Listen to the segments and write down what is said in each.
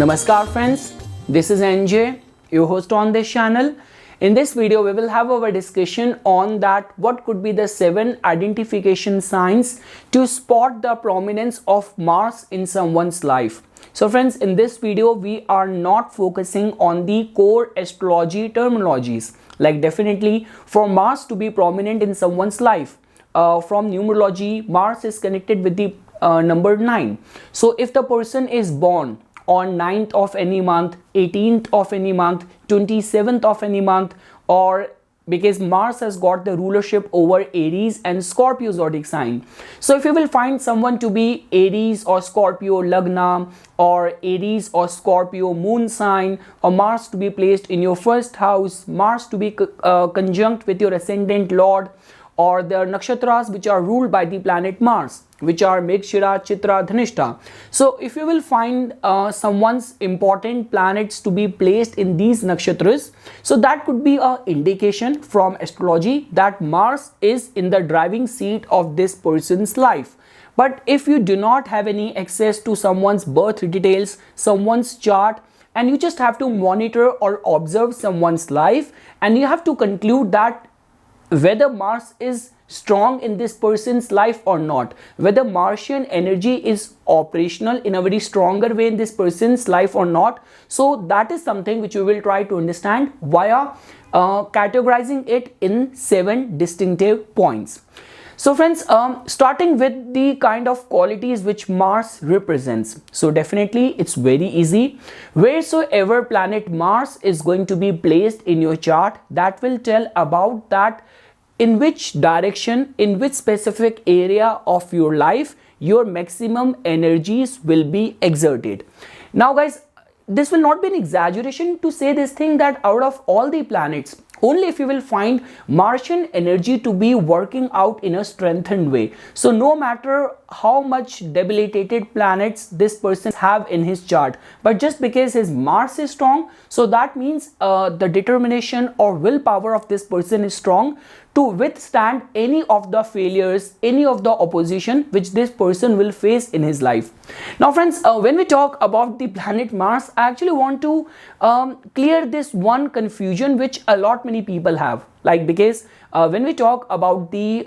Namaskar friends, this is NJ, your host on this channel. In this video, we will have our discussion on that what could be the 7 identification signs to spot the prominence of Mars in someone's life. So friends, in this video, we are not focusing on the core astrology terminologies. Like definitely for Mars to be prominent in someone's life, from numerology, Mars is connected with the number 9. So if the person is born on 9th of any month, 18th of any month, 27th of any month, or because Mars has got the rulership over Aries and Scorpio zodiac sign. So if you will find someone to be Aries or Scorpio Lagna, or Aries or Scorpio moon sign, or Mars to be placed in your first house, Mars to be conjunct with your ascendant lord, or the nakshatras which are ruled by the planet Mars, which are Megshira, Chitra, Dhanishta. So if you will find someone's important planets to be placed in these nakshatras, so that could be an indication from astrology that Mars is in the driving seat of this person's life. But if you do not have any access to someone's birth details, someone's chart, and you just have to monitor or observe someone's life, and you have to conclude that whether Mars is strong in this person's life or not, whether Martian energy is operational in a very stronger way in this person's life or not. So that is something which we will try to understand via categorizing it in 7 distinctive points. So friends, starting with the kind of qualities which Mars represents. So definitely it's very easy. Wheresoever planet Mars is going to be placed in your chart, that will tell about that in which direction, in which specific area of your life your maximum energies will be exerted. Now guys, this will not be an exaggeration to say this thing that out of all the planets, only if you will find Martian energy to be working out in a strengthened way. So no matter how much debilitated planets this person have in his chart, but just because his Mars is strong, so that means the determination or willpower of this person is strong to withstand any of the failures, any of the opposition which this person will face in his life. Now friends, when we talk about the planet Mars, I actually want to clear this one confusion which a lot many people have. Like because when we talk about the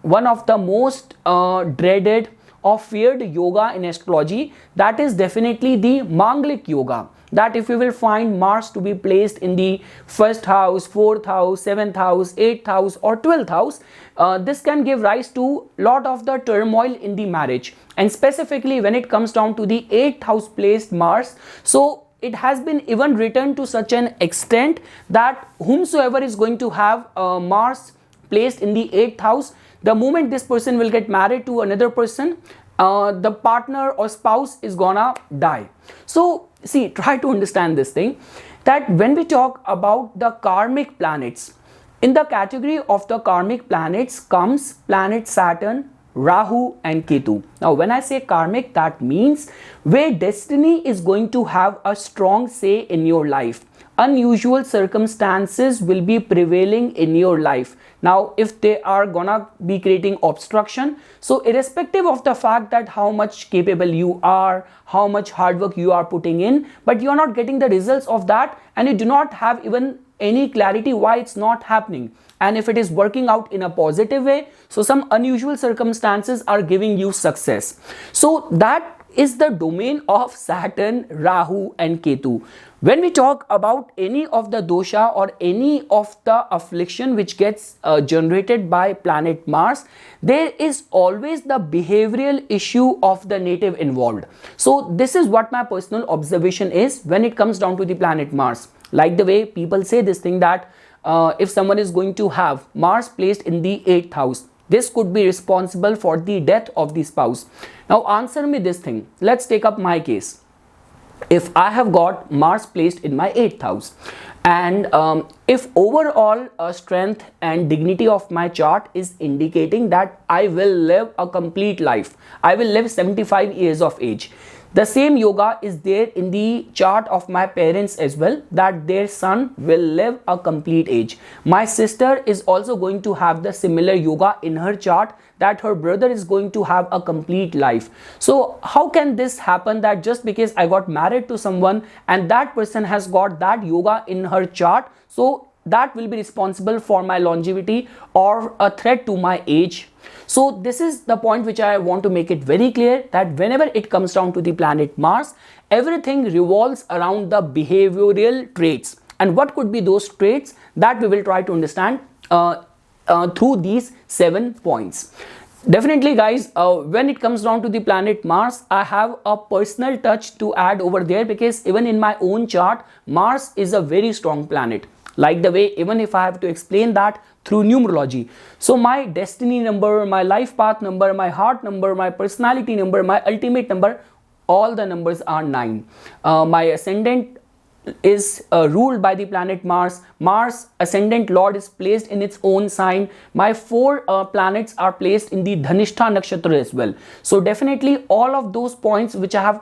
one of the most dreaded or feared yoga in astrology, that is definitely the Manglik yoga. That if you will find Mars to be placed in the 1st house, 4th house, 7th house, 8th house or 12th house, this can give rise to lot of the turmoil in the marriage. And specifically when it comes down to the 8th house placed Mars, so it has been even written to such an extent that whomsoever is going to have Mars placed in the 8th house, the moment this person will get married to another person, the partner or spouse is gonna die. So see, try to understand this thing, that when we talk about the karmic planets, in the category of the karmic planets comes planet Saturn, Rahu and Ketu. Now when I say karmic, that means where destiny is going to have a strong say in your life. Unusual circumstances will be prevailing in your life. Now if they are gonna be creating obstruction, so irrespective of the fact that how much capable you are, how much hard work you are putting in, but you are not getting the results of that, and you do not have even any clarity why it's not happening. And if it is working out in a positive way, so some unusual circumstances are giving you success. So that is the domain of Saturn, Rahu and Ketu. When we talk about any of the dosha or any of the affliction which gets generated by planet Mars, there is always the behavioral issue of the native involved. So this is what my personal observation is when it comes down to the planet Mars. Like the way people say this thing that if someone is going to have Mars placed in the 8th house, this could be responsible for the death of the spouse. Now answer me this thing. Let's take up my case. If I have got Mars placed in my 8th house, and if overall strength and dignity of my chart is indicating that I will live a complete life, I will live 75 years of age, The same yoga is there in the chart of my parents as well, that their son will live a complete age. My sister is also going to have the similar yoga in her chart, that her brother is going to have a complete life. So how can this happen, that just because I got married to someone and that person has got that yoga in her chart, so that will be responsible for my longevity or a threat to my age? So this is the point which I want to make it very clear, that whenever it comes down to the planet Mars, everything revolves around the behavioral traits. And what could be those traits, that we will try to understand through these 7 points. Definitely guys, when it comes down to the planet Mars, I have a personal touch to add over there, because even in my own chart, Mars is a very strong planet. Like the way, even if I have to explain that through numerology. So my destiny number, my life path number, my heart number, my personality number, my ultimate number, all the numbers are 9. My ascendant is ruled by the planet Mars. Mars ascendant lord is placed in its own sign. My 4 planets are placed in the Dhanishta nakshatra as well. So definitely all of those points which I have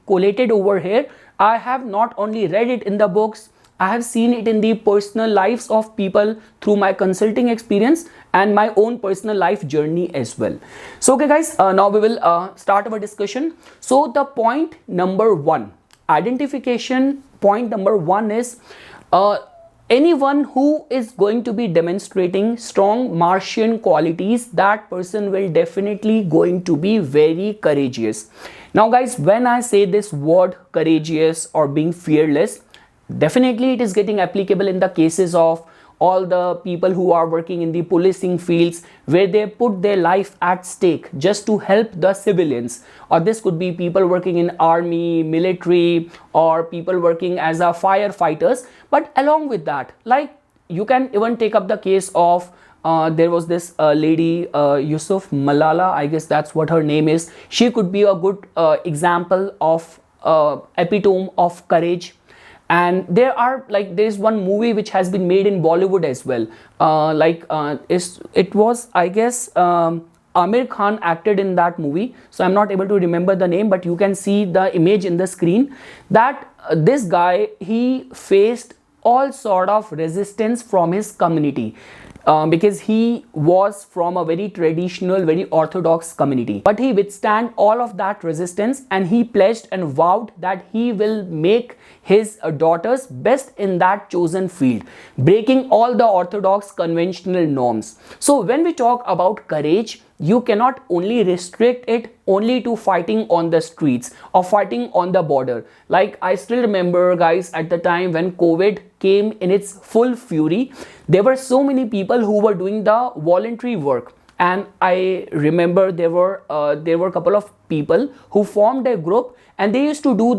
collated over here, I have not only read it in the books, I have seen it in the personal lives of people through my consulting experience and my own personal life journey as well. So okay guys, now we will start our discussion. So the point number 1, identification point number 1 is anyone who is going to be demonstrating strong Martian qualities, that person will definitely going to be very courageous. Now guys, when I say this word courageous or being fearless, definitely it is getting applicable in the cases of all the people who are working in the policing fields, where they put their life at stake just to help the civilians. Or this could be people working in army, military, or people working as a firefighters. But along with that, like you can even take up the case of there was this lady Yusuf Malala, I guess that's what her name is. She could be a good example of epitome of courage. And there is one movie which has been made in Bollywood as well. It was, I guess, Amir Khan acted in that movie. So I'm not able to remember the name, but you can see the image in the screen, that this guy, he faced all sort of resistance from his community. Because he was from a very traditional, very orthodox community. But he withstand all of that resistance, and he pledged and vowed that he will make his daughters best in that chosen field, breaking all the orthodox conventional norms. So when we talk about courage, you cannot only restrict it only to fighting on the streets or fighting on the border. Like I still remember guys, at the time when COVID came in its full fury, there were so many people who were doing the voluntary work. And I remember there were a couple of people who formed a group, and they used to do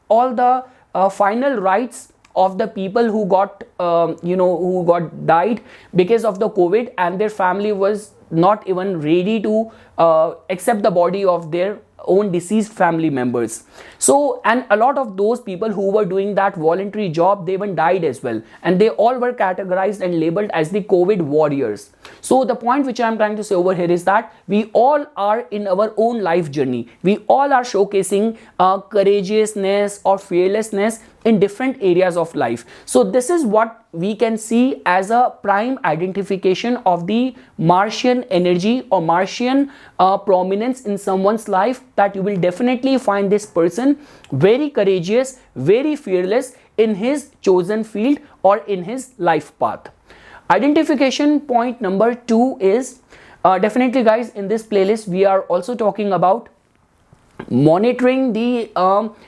all the final rites of the people who got died because of the COVID, and their family was not even ready to accept the body of their own deceased family members. So, and a lot of those people who were doing that voluntary job, they even died as well, and they all were categorized and labeled as the COVID warriors. So the point which I am trying to say over here is that we all are in our own life journey, we all are showcasing courageousness or fearlessness in different areas of life. So this is what we can see as a prime identification of the Martian energy or Martian prominence in someone's life, that you will definitely find this person very courageous, very fearless in his chosen field or in his life path. Identification point number 2 is definitely guys, in this playlist we are also talking about monitoring the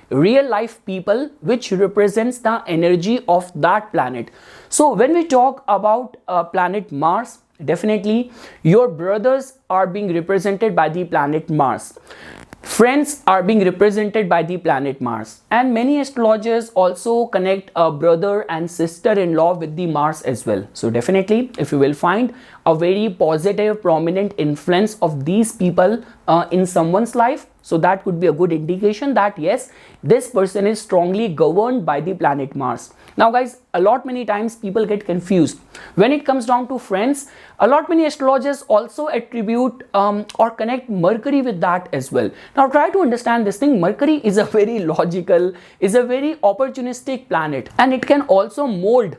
real life people which represents the energy of that planet. So when we talk about planet Mars, definitely your brothers are being represented by the planet Mars. Friends are being represented by the planet Mars, and many astrologers also connect a brother and sister-in-law with the Mars as well. So definitely, if you will find a very positive, prominent influence of these people in someone's life, So that could be a good indication that yes, this person is strongly governed by the planet Mars. Now guys, a lot many times people get confused when it comes down to friends. A lot many astrologers also attribute or connect Mercury with that as well. Now try to understand this thing. Mercury is a very logical, is a very opportunistic planet, and it can also mold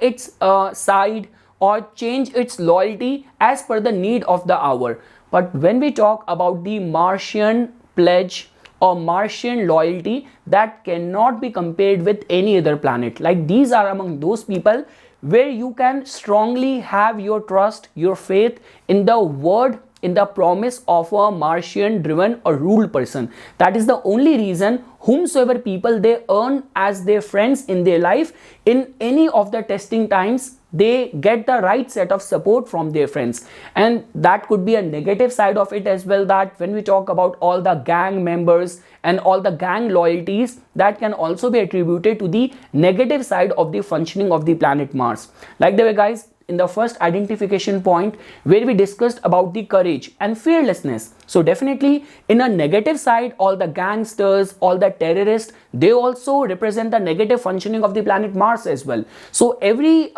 its side or change its loyalty as per the need of the hour. But when we talk about the Martian pledge or Martian loyalty, that cannot be compared with any other planet. Like these are among those people where you can strongly have your trust, your faith in the word, in the promise of a Martian driven or ruled person. That is the only reason whomsoever people they earn as their friends in their life, in any of the testing times, they get the right set of support from their friends. And that could be a negative side of it as well, that when we talk about all the gang members and all the gang loyalties, that can also be attributed to the negative side of the functioning of the planet Mars. Like the way guys, in the first identification point where we discussed about the courage and fearlessness. So definitely in a negative side, all the gangsters, all the terrorists, they also represent the negative functioning of the planet Mars as well. So every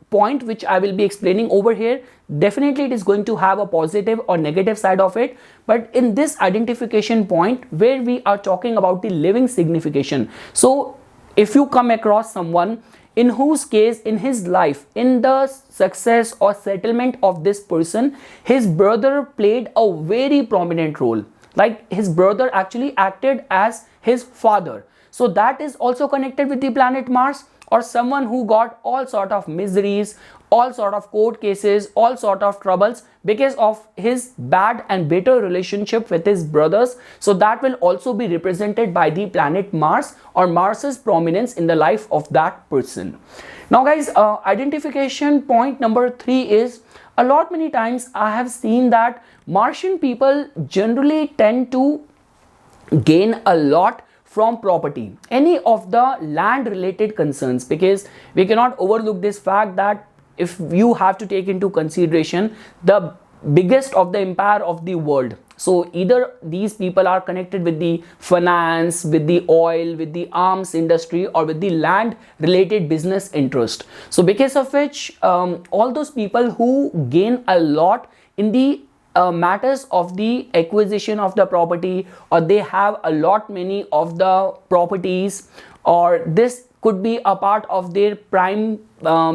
point which I will be explaining over here, definitely it is going to have a positive or negative side of it. But in this identification point where we are talking about the living signification, so if you come across someone in whose case in his life, in the success or settlement of this person, his brother played a very prominent role. Like his brother actually acted as his father. So that is also connected with the planet Mars. Or someone who got all sort of miseries, all sort of court cases, all sort of troubles because of his bad and bitter relationship with his brothers. So that will also be represented by the planet Mars or Mars's prominence in the life of that person. Now guys, identification point number 3 is, a lot many times I have seen that Martian people generally tend to gain a lot from property, any of the land related concerns, because we cannot overlook this fact that if you have to take into consideration the biggest of the empire of the world, so either these people are connected with the finance, with the oil, with the arms industry, or with the land related business interest. So because of which all those people who gain a lot in the matters of the acquisition of the property, or they have a lot many of the properties, or this could be a part of their prime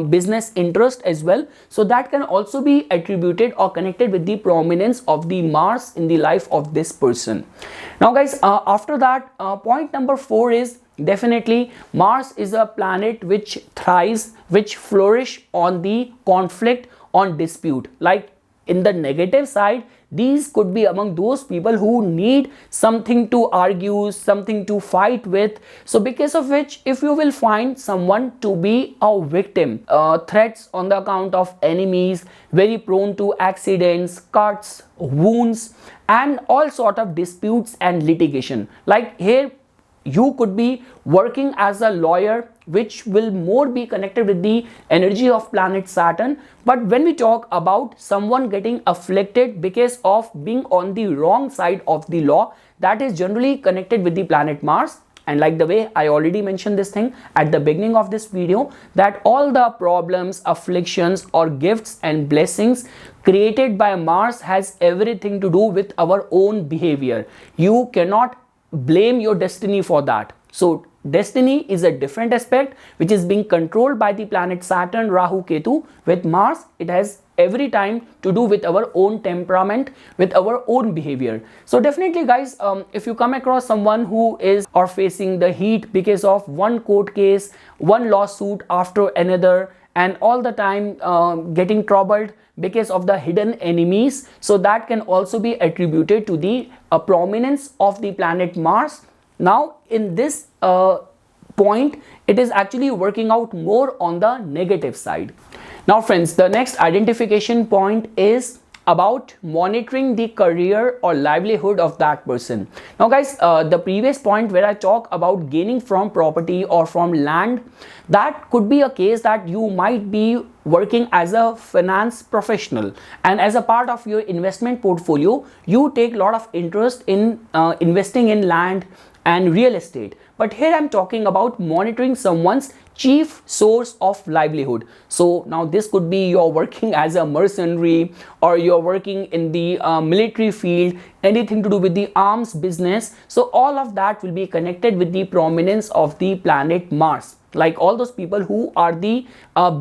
business interest as well. So that can also be attributed or connected with the prominence of the Mars in the life of this person. Now guys, after that, point number 4 is, definitely Mars is a planet which thrives, which flourish on the conflict, on dispute. Like in the negative side, these could be among those people who need something to argue, something to fight with. So because of which, if you will find someone to be a victim, threats on the account of enemies, very prone to accidents, cuts, wounds, and all sort of disputes and litigation. Like here, you could be working as a lawyer, which will more be connected with the energy of planet Saturn. But when we talk about someone getting afflicted because of being on the wrong side of the law, that is generally connected with the planet Mars. And like the way I already mentioned this thing at the beginning of this video, that all the problems, afflictions, or gifts and blessings created by Mars has everything to do with our own behavior. You cannot blame your destiny for that. So destiny is a different aspect which is being controlled by the planet Saturn, Rahu, Ketu. With Mars, it has every time to do with our own temperament, with our own behavior. So definitely guys, if you come across someone who is or facing the heat because of one court case, one lawsuit after another, and all the time getting troubled because of the hidden enemies, so that can also be attributed to the prominence of the planet Mars. Now in this point, it is actually working out more on the negative side. Now friends, the next identification point is about monitoring the career or livelihood of that person. Now guys, the previous point where I talk about gaining from property or from land, that could be a case that you might be working as a finance professional, and as a part of your investment portfolio you take a lot of interest in investing in land and real estate. But here I'm talking about monitoring someone's chief source of livelihood. So now this could be you're working as a mercenary, or you're working in the military field, anything to do with the arms business. So all of that will be connected with the prominence of the planet Mars. Like all those people who are the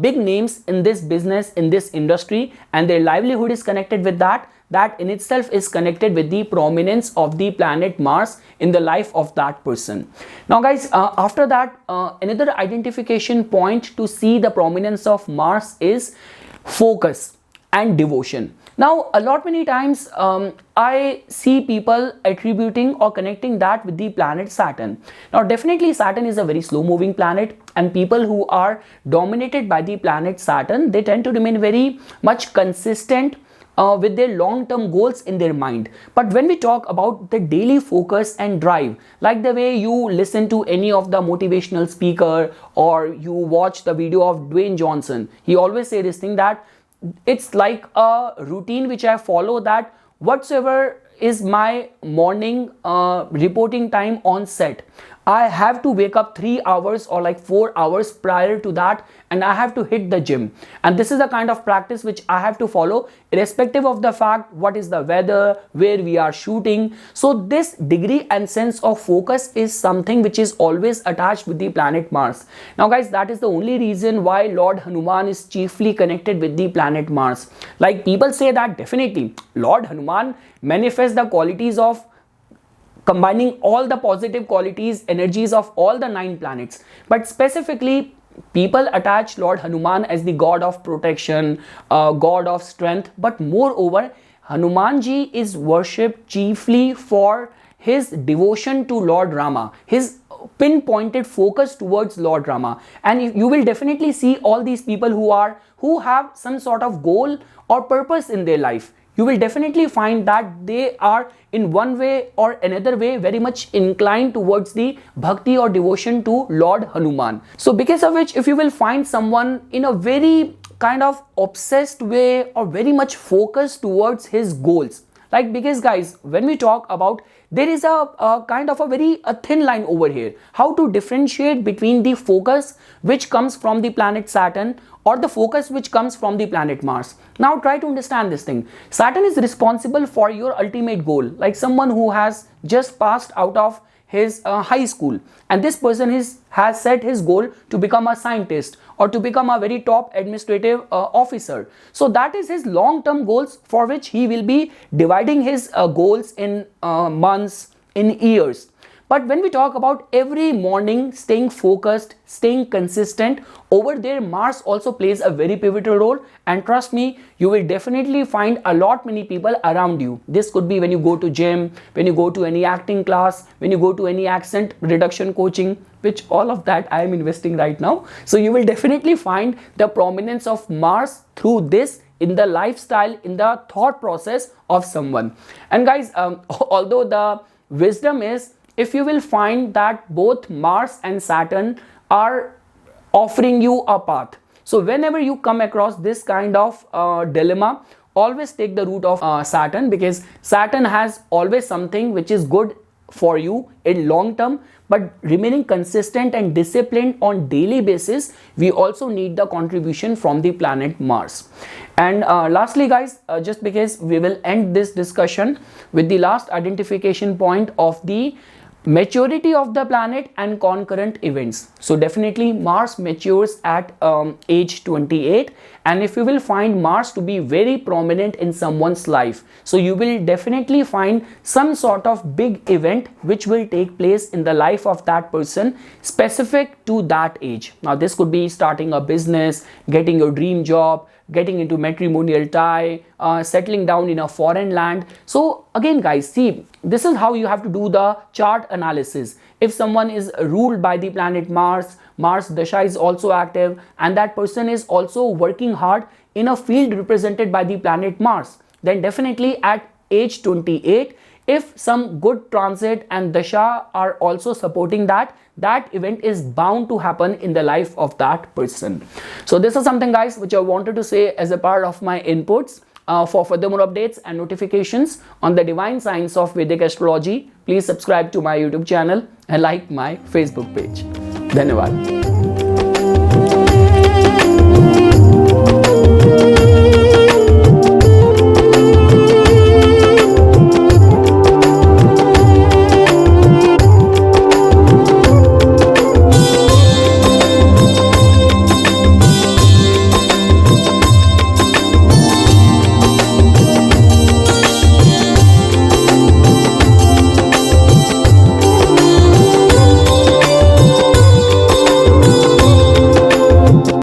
big names in this business, in this industry, and their livelihood is connected with that. That in itself is connected with the prominence of the planet Mars in the life of that person. Now guys, after that, another identification point to see the prominence of Mars is focus and devotion. Now a lot many times I see people attributing or connecting that with the planet Saturn. Now definitely Saturn is a very slow moving planet, and people who are dominated by the planet Saturn, they tend to remain very much consistent with their long-term goals in their mind. But when we talk about the daily focus and drive, like the way you listen to any of the motivational speaker, or you watch the video of Dwayne Johnson, he always say this thing that it's like a routine which I follow, that whatsoever is my morning reporting time on set, I have to wake up 3 hours or like 4 hours prior to that, and I have to hit the gym. And this is the kind of practice which I have to follow, irrespective of the fact what is the weather, where we are shooting. So this degree and sense of focus is something which is always attached with the planet Mars. Now guys, that is the only reason why Lord Hanuman is chiefly connected with the planet Mars. Like people say that definitely Lord Hanuman manifests the qualities of combining all the positive qualities, energies of all the 9 planets. But specifically, people attach Lord Hanuman as the god of protection, god of strength. But moreover, Hanumanji is worshipped chiefly for his devotion to Lord Rama, his pinpointed focus towards Lord Rama. And you will definitely see all these people who have some sort of goal or purpose in their life. You will definitely find that they are in one way or another way very much inclined towards the bhakti or devotion to Lord Hanuman. So because of which, if you will find someone in a very kind of obsessed way or very much focused towards his goals, like, because guys, when we talk about, there is a kind of a very thin line over here, how to differentiate between the focus which comes from the planet Saturn or the focus which comes from the planet Mars. Now try to understand this thing. Saturn is responsible for your ultimate goal, like someone who has just passed out of his high school, and this person has set his goal to become a scientist or to become a very top administrative officer. So that is his long-term goals, for which he will be dividing his goals in months, in years. But when we talk about every morning staying focused, staying consistent, over there Mars also plays a very pivotal role. And trust me, you will definitely find a lot many people around you. This could be when you go to gym, when you go to any acting class, when you go to any accent reduction coaching, which all of that I am investing right now. So you will definitely find the prominence of Mars through this in the lifestyle, in the thought process of someone. And guys, although the wisdom is, if you will find that both Mars and Saturn are offering you a path, so whenever you come across this kind of dilemma, always take the route of Saturn, because Saturn has always something which is good for you in long term. But remaining consistent and disciplined on daily basis, we also need the contribution from the planet Mars. And lastly guys, just because we will end this discussion with the last identification point of the maturity of the planet and concurrent events. So definitely Mars matures at age 28, and if you will find Mars to be very prominent in someone's life, so you will definitely find some sort of big event which will take place in the life of that person specific to that age. Now this could be starting a business, getting your dream job, getting into matrimonial tie, settling down in a foreign land. So again guys, see, this is how you have to do the chart analysis. If someone is ruled by the planet Mars, Mars Dasha is also active, and that person is also working hard in a field represented by the planet Mars, then definitely at age 28, if some good transit and dasha are also supporting that, that event is bound to happen in the life of that person. So this is something, guys, which I wanted to say as a part of my inputs. For further more updates and notifications on the divine science of Vedic astrology, please subscribe to my YouTube channel and like my Facebook page. Dhanyavad.